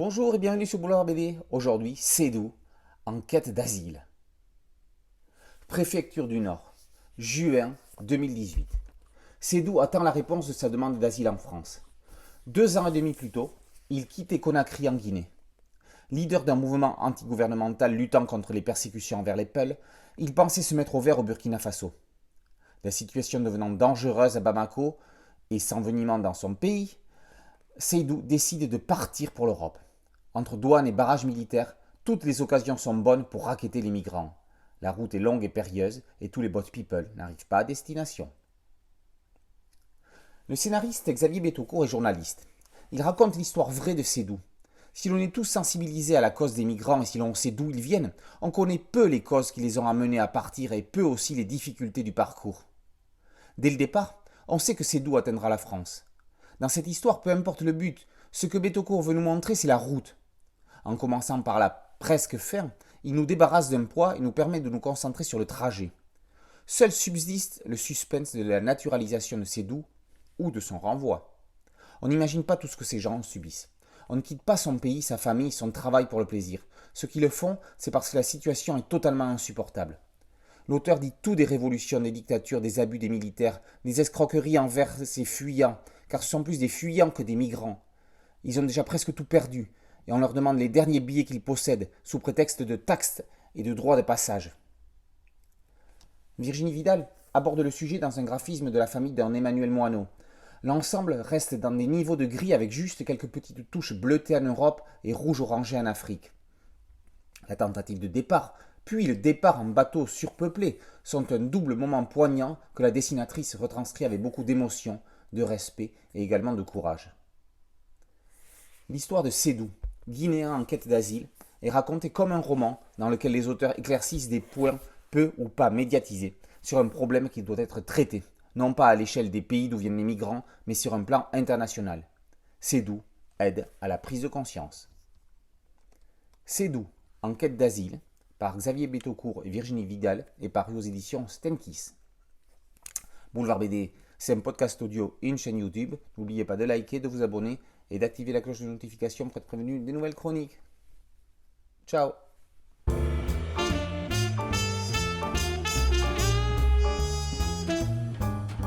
Bonjour et bienvenue sur Boulevard BD. Aujourd'hui, Sédou, en quête d'asile. Préfecture du Nord, juin 2018. Sédou attend la réponse de sa demande d'asile en France. 2 ans et demi plus tôt, il quittait Conakry en Guinée. Leader d'un mouvement antigouvernemental luttant contre les persécutions envers les Peuls, il pensait se mettre au vert au Burkina Faso. La situation devenant dangereuse à Bamako et s'envenimant dans son pays, Sédou décide de partir pour l'Europe. Entre douane et barrages militaires, toutes les occasions sont bonnes pour racketter les migrants. La route est longue et périlleuse et tous les boat people n'arrivent pas à destination. Le scénariste Xavier Betaucourt est journaliste. Il raconte l'histoire vraie de Sédou. Si l'on est tous sensibilisés à la cause des migrants et si l'on sait d'où ils viennent, on connaît peu les causes qui les ont amenés à partir et peu aussi les difficultés du parcours. Dès le départ, on sait que Sédou atteindra la France. Dans cette histoire, peu importe le but, ce que Betaucourt veut nous montrer, c'est la route. En commençant par la presque fin, il nous débarrasse d'un poids et nous permet de nous concentrer sur le trajet. Seul subsiste le suspense de la naturalisation de Sédou ou de son renvoi. On n'imagine pas tout ce que ces gens subissent. On ne quitte pas son pays, sa famille, son travail pour le plaisir. Ceux qui le font, c'est parce que la situation est totalement insupportable. L'auteur dit tout des révolutions, des dictatures, des abus des militaires, des escroqueries envers ces fuyants, car ce sont plus des fuyants que des migrants. Ils ont déjà presque tout perdu, et on leur demande les derniers billets qu'ils possèdent, sous prétexte de taxes et de droits de passage. Virginie Vidal aborde le sujet dans un graphisme de la famille d'un Emmanuel Moineau. L'ensemble reste dans des niveaux de gris avec juste quelques petites touches bleutées en Europe et rouge-orangé en Afrique. La tentative de départ, puis le départ en bateau surpeuplé sont un double moment poignant que la dessinatrice retranscrit avec beaucoup d'émotion, de respect et également de courage. L'histoire de Sédou, Guinéen en quête d'asile, est racontée comme un roman dans lequel les auteurs éclaircissent des points peu ou pas médiatisés sur un problème qui doit être traité, non pas à l'échelle des pays d'où viennent les migrants, mais sur un plan international. Sédou aide à la prise de conscience. Sédou, en quête d'asile, par Xavier Betaucourt et Virginie Vidal, est paru aux éditions Stenkiss. Boulevard BD, c'est un podcast audio et une chaîne YouTube. N'oubliez pas de liker, de vous abonner et d'activer la cloche de notification pour être prévenu des nouvelles chroniques. Ciao!